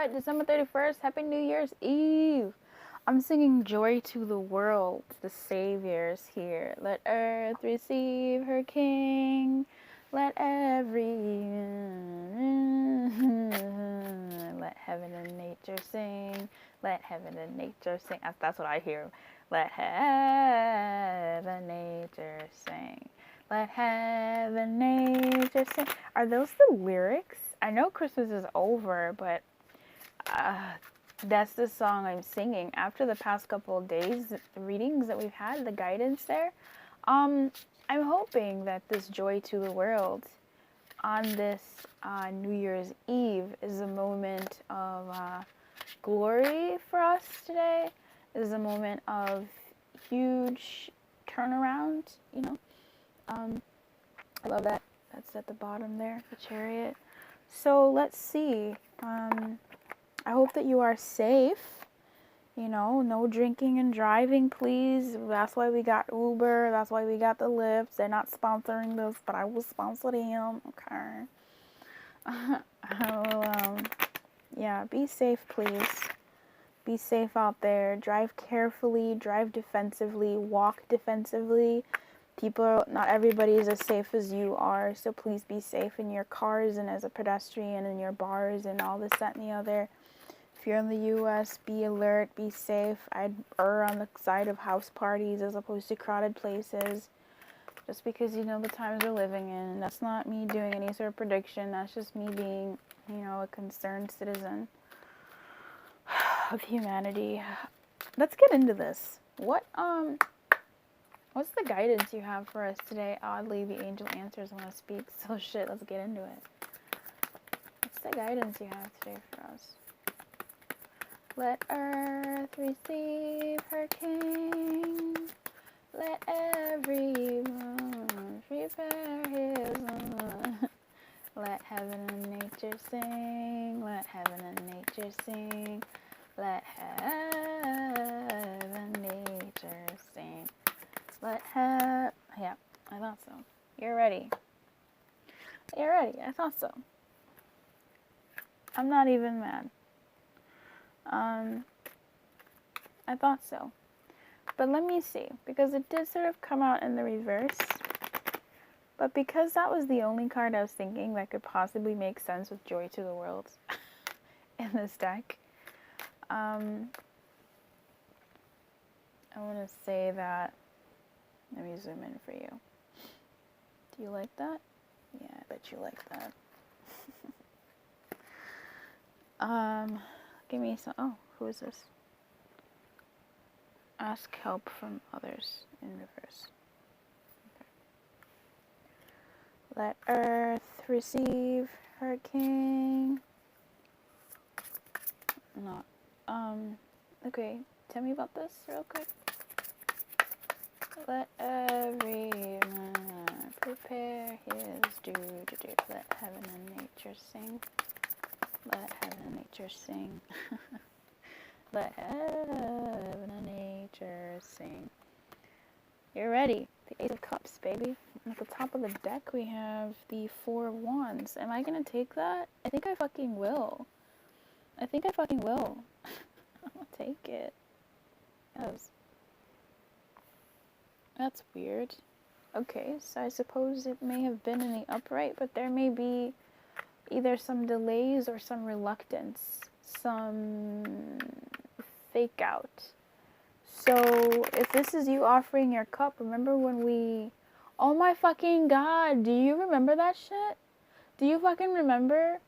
December 31st, Happy New Year's Eve. I'm singing Joy to the World. The Savior's here. Let earth receive her King. Let every. Let heaven and nature sing. Let heaven and nature sing. That's what I hear. Let heaven, nature sing. Let heaven, nature sing. Are those the lyrics? I know Christmas is over, but uh, that's the song I'm singing. After the past couple of days, the readings that we've had, the guidance there, I'm hoping that this Joy to the World on this New Year's Eve is a moment of glory for us today. Is a moment of huge turnaround, I love that. That's at the bottom there, the chariot. So let's see. I hope that you are safe. No drinking and driving, please. That's why we got Uber. That's why we got the Lyft. They're not sponsoring this, but I will sponsor them. Okay. Yeah, be safe, please. Be safe out there. Drive carefully. Drive defensively. Walk defensively. Not everybody is as safe as you are, so please be safe in your cars and as a pedestrian in your bars and all this, that, and the other. If you're in the U.S., be alert, be safe. I'd err on the side of house parties as opposed to crowded places, just because the times we're living in. That's not me doing any sort of prediction. That's just me being, a concerned citizen of humanity. Let's get into this. What's the guidance you have for us today? Oddly, the angel answers when I speak. So shit, let's get into it. What's the guidance you have today for us? Let earth receive her King. Let everyone prepare his own. Let heaven and nature sing. Let heaven and nature sing. Let heaven and nature sing. Yeah, I thought so. You're ready. I thought so. I'm not even mad. I thought so. But let me see, because it did sort of come out in the reverse. But because that was the only card I was thinking that could possibly make sense with Joy to the World in this deck, I want to say that. Let me zoom in for you. Do you like that? Yeah, I bet you like that. Give me some. Oh, who is this? Ask help from others in reverse. Okay. Let earth receive her King. Not. Okay. Tell me about this real quick. Let every man prepare his due to do. Let heaven and nature sing. Let heaven and nature sing. Let heaven and nature sing. You're ready. The Eight of Cups, baby. At the top of the deck, we have the Four of Wands. Am I gonna take that? I think I fucking will. I'm gonna take it. Yes. That's weird. Okay, so I suppose it may have been in the upright, but there may be either some delays or some reluctance, some fake out. So if this is you offering your cup, remember when we... Oh my fucking god, do you remember that shit? Do you fucking remember?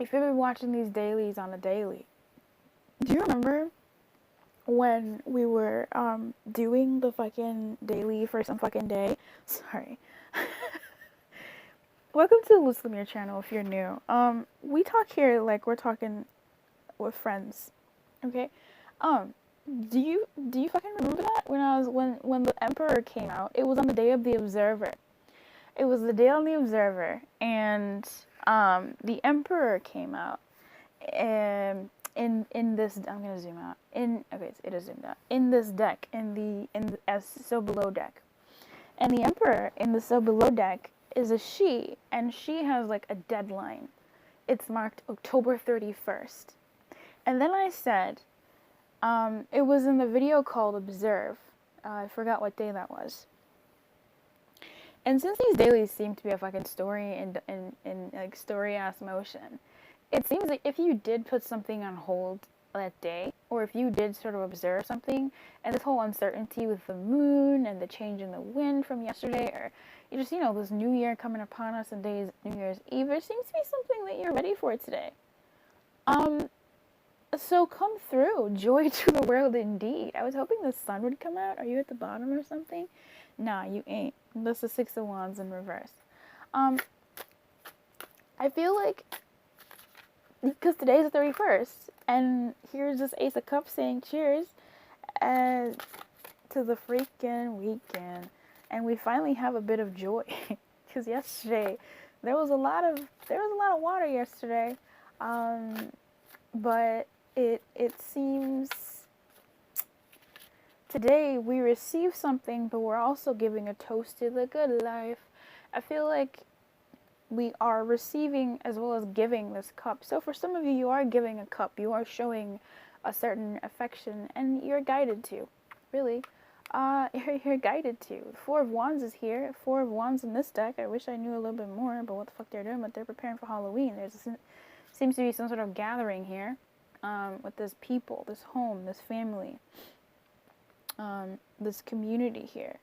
If you've been watching these dailies on a daily, do you remember when we were doing the fucking daily for some fucking day? Sorry. Welcome to the Loose Lemire channel if you're new. We talk here like we're talking with friends. Okay? Do you fucking remember that? When the Emperor came out, it was on the day of the Observer. It was the day on the Observer, and the Emperor came out. In this, I'm gonna zoom out. It is zoomed out. In this deck, in the as so below deck, and the Emperor in the so below deck is a she, and she has like a deadline. it's marked October 31st. And then I said, it was in the video called Observe. I forgot what day that was. And since these dailies seem to be a fucking story in like story-ass motion, it seems like if you did put something on hold that day, or if you did sort of observe something, and this whole uncertainty with the moon and the change in the wind from yesterday, or you just, this new year coming upon us and days New Year's Eve, there seems to be something that you're ready for today. So come through. Joy to the world indeed. I was hoping the sun would come out. Are you at the bottom or something? Nah, you ain't. That's the Six of Wands in reverse. I feel like, because today's the 31st, and here's this Ace of Cups saying cheers to the freaking weekend. And we finally have a bit of joy. Because yesterday, there was a lot of water yesterday. But it seems today we receive something, but we're also giving a toast to the good life. I feel like we are receiving as well as giving this cup. So for some of you, you are giving a cup. You are showing a certain affection, and you're guided to. Really. You're guided to. The Four of Wands is here. Four of Wands in this deck. I wish I knew a little bit more about what the fuck they're doing, but they're preparing for Halloween. Seems to be some sort of gathering here. With this people, this home, this family, this community here.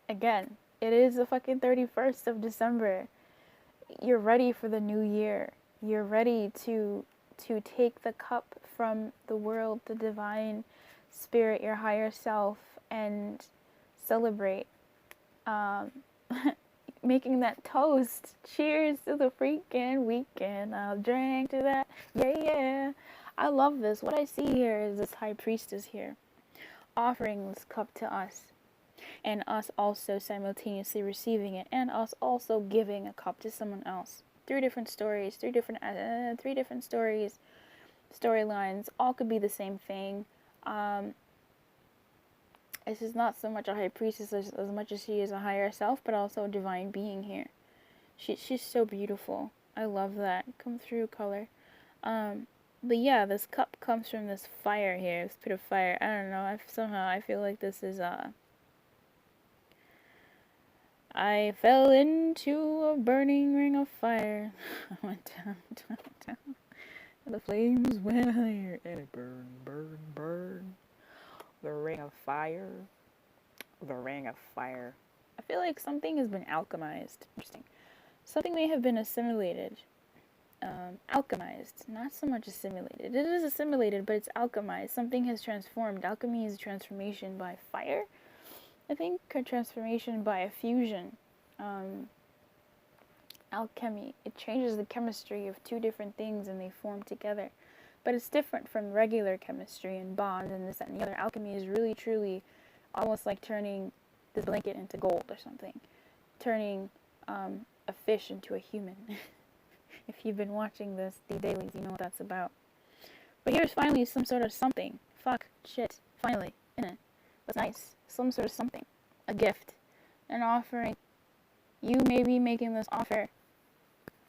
Again, it is the fucking 31st of December. You're ready for the new year. You're ready to take the cup from the world, the divine spirit, your higher self, and celebrate. Making that toast. Cheers to the freaking weekend. I'll drink to that. Yeah. I love this. What I see here is this high priestess here offering this cup to us, and us also simultaneously receiving it, and us also giving a cup to someone else. Three different stories, three different stories, storylines. All could be the same thing. This is not so much a high priestess as much as she is a higher self, but also a divine being here. She's so beautiful. I love that. Come through, color. But yeah, this cup comes from this fire here, this pit of fire. I don't know. Somehow I feel like this is I fell into a burning ring of fire. I went down. The flames went higher, and it burned. The ring of fire. The ring of fire. I feel like something has been alchemized. Interesting. Something may have been assimilated. Alchemized. Not so much assimilated. It is assimilated, but it's alchemized. Something has transformed. Alchemy is a transformation by fire. I think a transformation by a fusion. Alchemy. It changes the chemistry of two different things and they form together. But it's different from regular chemistry and bonds and this, that, and the other. Alchemy is really, truly almost like turning this blanket into gold or something. Turning a fish into a human. If you've been watching these dailies, you know what that's about. But here's finally some sort of something. Fuck. Shit. Finally. Innit? That's nice. Some sort of something. A gift. An offering. You may be making this offer.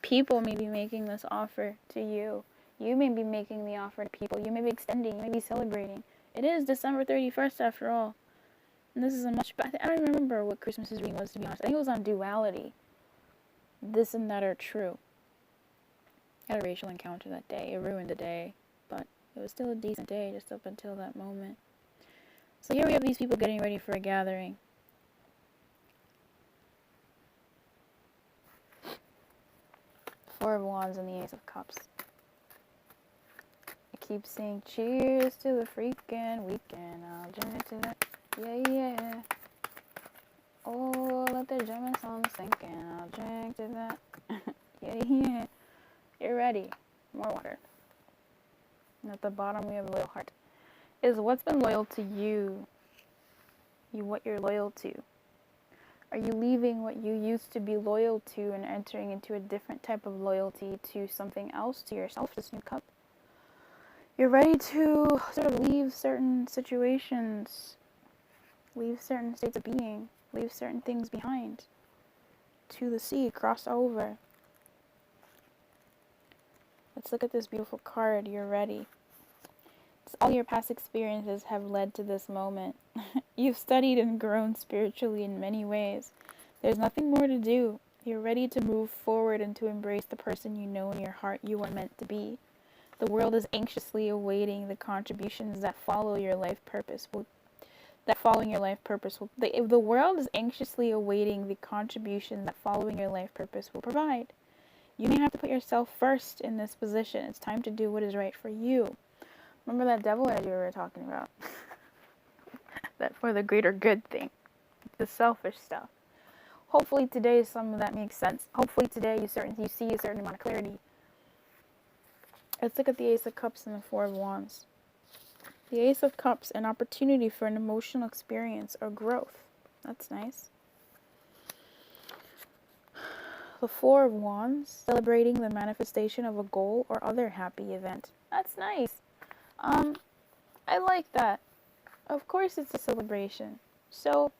People may be making this offer to you. You may be making the offer to people. You may be extending. You may be celebrating. It is December 31st after all. And this is a much... I don't remember what Christmas's reading was, to be honest. I think it was on duality. This and that are true. I had a racial encounter that day. It ruined the day. But it was still a decent day just up until that moment. So here we have these people getting ready for a gathering. Four of Wands and the Ace of Cups. Keep saying cheers to the freaking weekend. I'll drink to that. Yeah. Oh, let the German song sink in. I'll drink to that. Yeah. You're ready. More water. And at the bottom we have a little heart. Is what's been loyal to you. What you're loyal to. Are you leaving what you used to be loyal to and entering into a different type of loyalty to something else, to yourself, this new cup? You're ready to sort of leave certain situations, leave certain states of being, leave certain things behind. to the sea, cross over. Let's look at this beautiful card. You're ready. All your past experiences have led to this moment. You've studied and grown spiritually in many ways. There's nothing more to do. You're ready to move forward and to embrace the person you know in your heart you are meant to be. The world is anxiously awaiting the contributions that follow your life purpose. The world is anxiously awaiting the contributions that following your life purpose will provide. You may have to put yourself first in this position. It's time to do what is right for you. Remember that devil energy we were talking about? That for the greater good thing. The selfish stuff. Hopefully today some of that makes sense. Hopefully today you see a certain amount of clarity. Let's look at the Ace of Cups and the Four of Wands. The Ace of Cups, an opportunity for an emotional experience or growth. That's nice. The Four of Wands, celebrating the manifestation of a goal or other happy event. That's nice. I like that. Of course it's a celebration. So,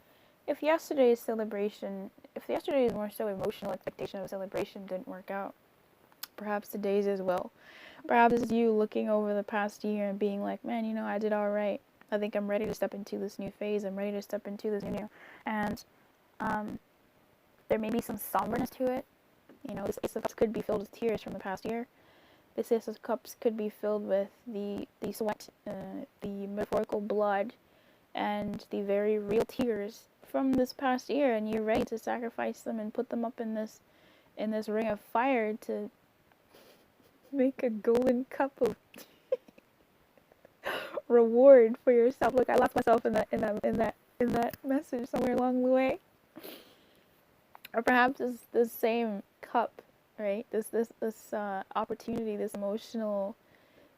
if yesterday's more so emotional expectation of a celebration didn't work out, perhaps today's as well. Perhaps it's you looking over the past year and being like, man, you know, I did all right. I think I'm ready to step into this new phase. I'm ready to step into this new. And there may be some somberness to it. You know, this Ace of Cups could be filled with tears from the past year. This Ace of Cups could be filled with the sweat, the metaphorical blood, and the very real tears from this past year. And you're ready to sacrifice them and put them up in this ring of fire to make a golden cup of reward for yourself. Look, I lost myself in that message somewhere along the way. Or perhaps it's the same cup, right? This opportunity, this emotional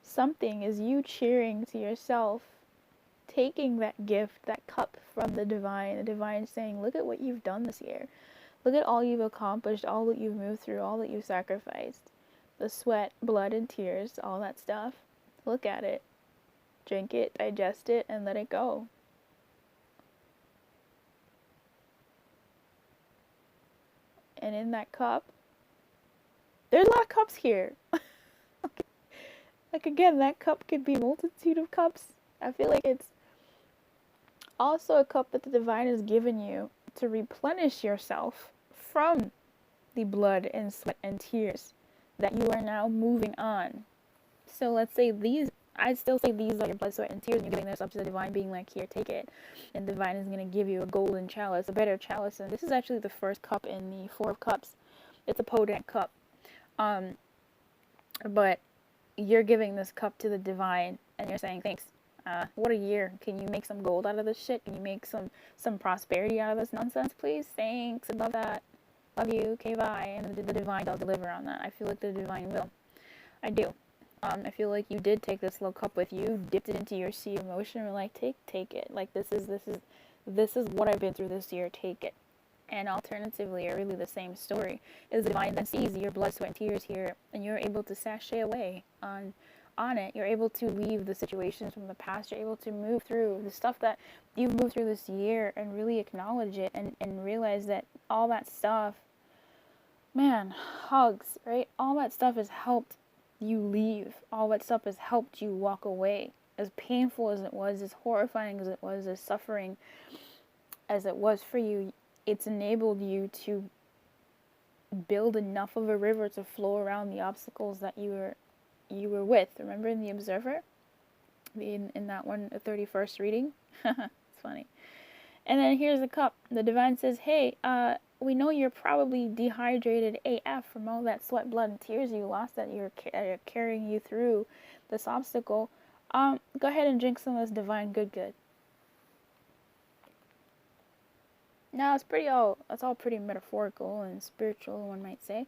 something is you cheering to yourself, taking that gift, that cup from the divine saying, look at what you've done this year. Look at all you've accomplished, all that you've moved through, all that you've sacrificed. The sweat, blood, and tears, all that stuff. Look at it. Drink it, digest it, and let it go. And in that cup, there's a lot of cups here. Like again, that cup could be a multitude of cups. I feel like it's also a cup that the divine has given you to replenish yourself from the blood and sweat and tears that you are now moving on. So let's say I'd still say these are your blood, sweat, and tears, and you're giving this up to the divine, being like, here, take it. And the divine is going to give you a golden chalice, a better chalice. And this is actually the first cup in the Four of Cups. It's a podunk cup. But you're giving this cup to the divine, and you're saying, thanks. What a year. Can you make some gold out of this shit? Can you make some prosperity out of this nonsense, please? Thanks. I love that. Love you. Okay, bye. And the divine, I'll deliver on that. I feel like the divine will. I do. I feel like you did take this little cup with you, dipped it into your sea of emotion, and were like, take it. Like, this is what I've been through this year. Take it. And alternatively, or really the same story, is the divine then sees your blood, sweat, and tears here, and you're able to sashay away on it. You're able to leave the situations from the past. You're able to move through the stuff that you've moved through this year and really acknowledge it and realize that all that stuff, man, hugs, right? All that stuff has helped you leave. All that stuff has helped you walk away. As painful as it was, as horrifying as it was, as suffering as it was for you, it's enabled you to build enough of a river to flow around the obstacles that you were with. Remember in the Observer? In that one, the 31st reading? It's funny. And then here's the cup. The divine says, hey, we know you're probably dehydrated AF from all that sweat, blood, and tears you lost that you're carrying you through this obstacle. Go ahead and drink some of this divine good. Now, it's all pretty metaphorical and spiritual, one might say.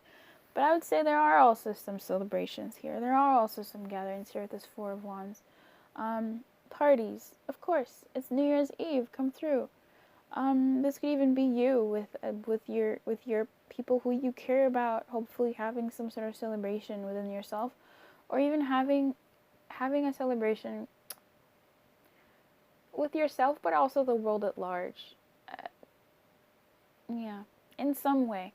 But I would say there are also some celebrations here. There are also some gatherings here with this Four of Wands. Parties, of course. It's New Year's Eve. Come through. This could even be you with your people who you care about. Hopefully, having some sort of celebration within yourself, or even having a celebration with yourself, but also the world at large. Yeah, in some way,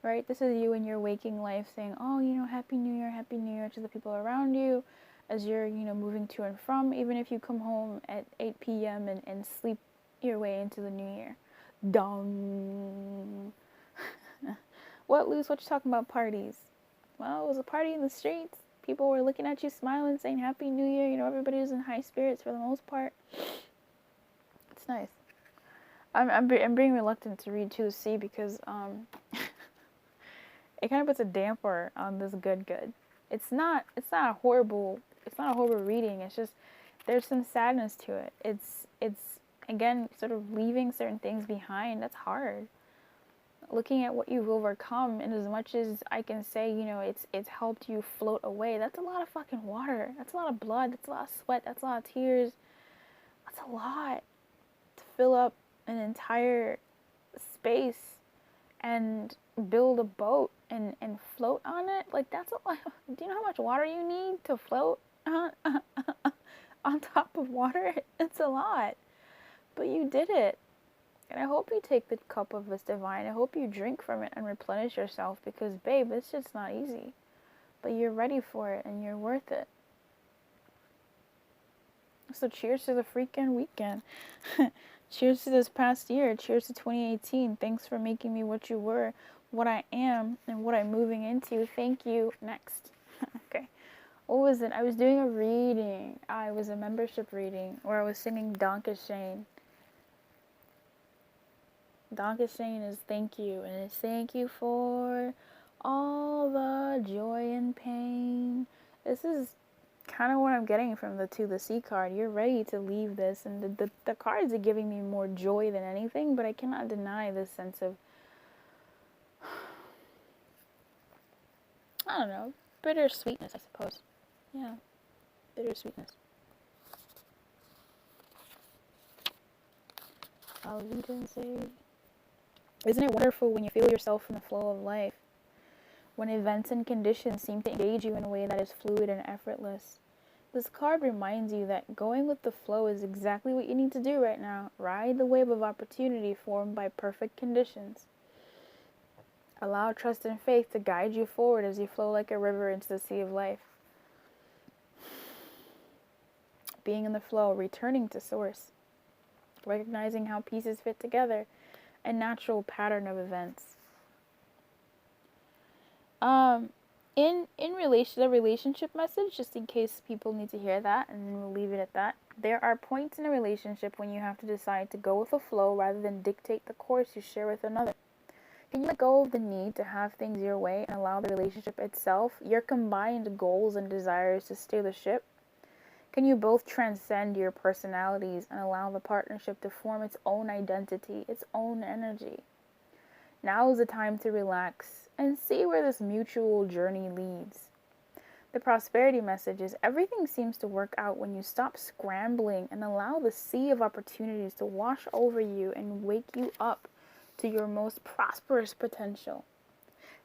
right? This is you in your waking life saying, oh, Happy New Year to the people around you as you're, moving to and from, even if you come home at 8 p.m. and sleep your way into the new year. Dong. What, Luz? What you talking about parties? Well, it was a party in the streets. People were looking at you, smiling, saying Happy New Year. Everybody was in high spirits for the most part. It's nice. I'm being reluctant to read 2C because it kind of puts a damper on this good. It's not a horrible reading. It's just there's some sadness to it. It's again sort of leaving certain things behind. That's hard. Looking at what you've overcome, and as much as I can say, it's helped you float away. That's a lot of fucking water. That's a lot of blood. That's a lot of sweat. That's a lot of tears. That's a lot to fill up an entire space and build a boat and float on it. Like, that's a lot. Do you know how much water you need to float on top of water? It's a lot. But you did it. And I hope you take the cup of this divine. I hope you drink from it and replenish yourself because, babe, it's just not easy. But you're ready for it and you're worth it. So cheers to the freaking weekend. Cheers to this past year. Cheers to 2018. Thanks for making me what you were, what I am, and what I'm moving into. Thank you. Next. Okay. What was it? I was doing a reading. I was a membership reading where I was singing Danke Schoen. Danke Schoen is thank you. And it's thank you for all the joy and pain. This is kind of what I'm getting from the To the Sea card. You're ready to leave this, and the cards are giving me more joy than anything, but I cannot deny this sense of, I don't know, bittersweetness, I suppose. Yeah, bittersweetness. I'll lead and say, isn't it wonderful when you feel yourself in the flow of life? When events and conditions seem to engage you in a way that is fluid and effortless. This card reminds you that going with the flow is exactly what you need to do right now. Ride the wave of opportunity formed by perfect conditions. Allow trust and faith to guide you forward as you flow like a river into the sea of life. Being in the flow, returning to source. Recognizing how pieces fit together. A natural pattern of events. In relation to the relationship message, just in case people need to hear that, and then we'll leave it at that. There are points in a relationship when you have to decide to go with the flow rather than dictate the course you share with another. Can you let go of the need to have things your way and allow the relationship itself, your combined goals and desires, to steer the ship? Can you both transcend your personalities and allow the partnership to form its own identity, its own energy? Now is the time to relax and see where this mutual journey leads. The prosperity message is everything seems to work out when you stop scrambling and allow the sea of opportunities to wash over you and wake you up to your most prosperous potential.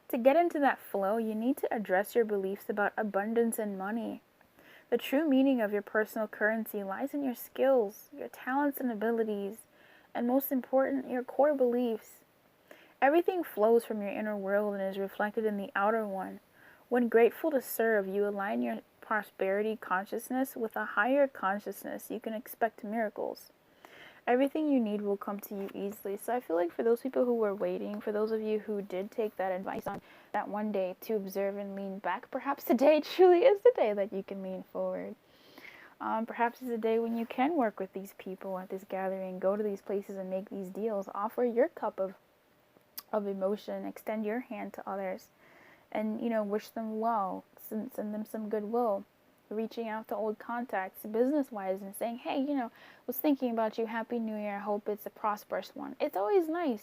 To get into that flow, you need to address your beliefs about abundance and money. The true meaning of your personal currency lies in your skills, your talents and abilities, and most important, your core beliefs. Everything flows from your inner world and is reflected in the outer one. When grateful to serve, you align your prosperity consciousness with a higher consciousness. You can expect miracles. Everything you need will come to you easily. So I feel like for those people who were waiting, for those of you who did take that advice on that one day to observe and lean back, perhaps today truly is the day that you can lean forward. Perhaps it's a day when you can work with these people at this gathering, go to these places and make these deals, offer your cup of emotion, extend your hand to others, and wish them well, send them some goodwill, reaching out to old contacts business wise and saying, hey, was thinking about you, Happy New Year, I hope it's a prosperous one. It's always nice,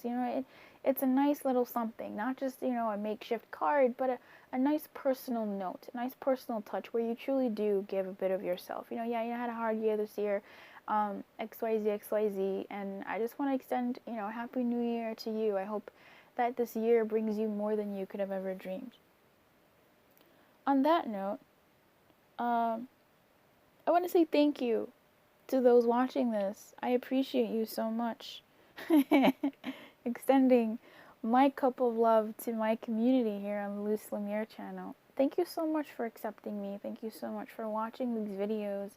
it's a nice little something, not just a makeshift card, but a nice personal note, a nice personal touch where you truly do give a bit of yourself. You had a hard year this year, XYZ, and I just want to extend Happy New Year to you. I hope that this year brings you more than you could have ever dreamed. On that note, I want to say thank you to those watching this. I appreciate you so much. Extending my cup of love to my community here on the Luce Lemire channel. Thank you so much for accepting me. Thank you so much for watching these videos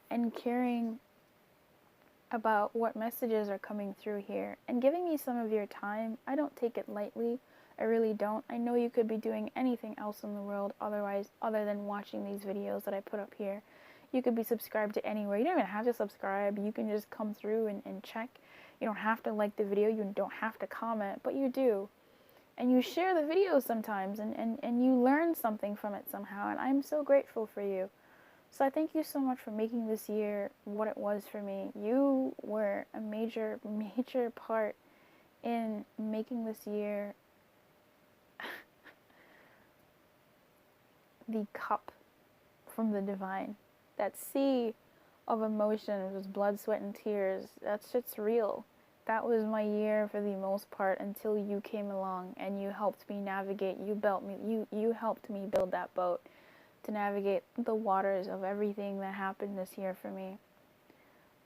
and caring about what messages are coming through here and giving me some of your time. I don't take it lightly. I really don't. I know you could be doing anything else in the world other than watching these videos that I put up here. You could be subscribed to anywhere. You don't even have to subscribe. You can just come through and check. You don't have to like the video. You don't have to comment, but you do. And you share the videos sometimes and you learn something from it somehow. And I'm so grateful for you. So I thank you so much for making this year what it was for me. You were a major, major part in making this year the cup from the divine. That sea of emotion was blood, sweat, and tears. That shit's real. That was my year for the most part until you came along and you helped me navigate. You helped me build that boat to navigate the waters of everything that happened this year for me,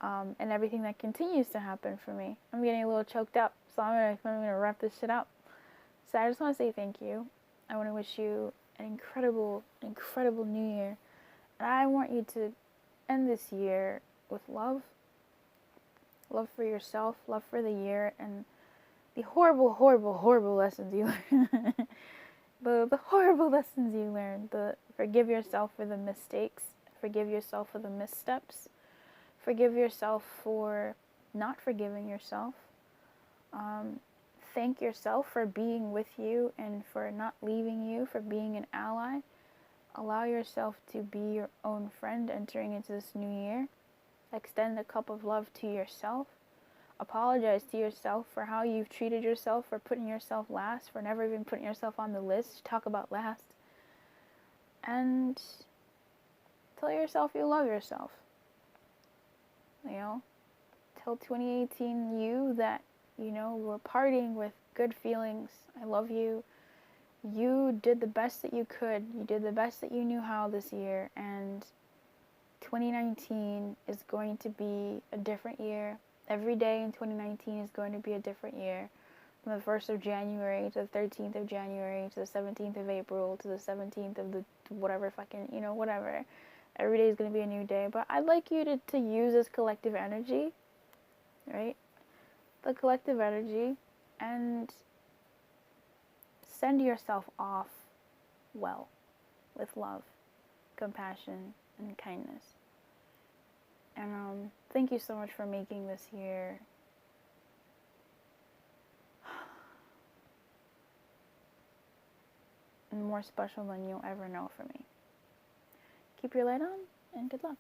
and everything that continues to happen for me. I'm getting a little choked up, so I'm gonna wrap this shit up. So I just want to say thank you. I want to wish you an incredible, incredible new year, and I want you to end this year with love. Love for yourself, love for the year, and the horrible, horrible, horrible lessons you learned. the horrible lessons you learned. Forgive yourself for the mistakes. Forgive yourself for the missteps. Forgive yourself for not forgiving yourself. Thank yourself for being with you and for not leaving you, for being an ally. Allow yourself to be your own friend entering into this new year. Extend a cup of love to yourself. Apologize to yourself for how you've treated yourself, for putting yourself last, for never even putting yourself on the list. Talk about last. And tell yourself you love yourself. You know, tell 2018 you that, you know, we're parting with good feelings. I love you. You did the best that you could. You did the best that you knew how this year. And 2019 is going to be a different year. Every day in 2019 is going to be a different year. From the 1st of January to the 13th of January to the 17th of April to the 17th of the whatever fucking, you know, whatever. Every day is going to be a new day. But I'd like you to use this collective energy, right? The collective energy, and send yourself off well, with love, compassion, and kindness. And thank you so much for making this year more special than you'll ever know for me. Keep your light on, and good luck.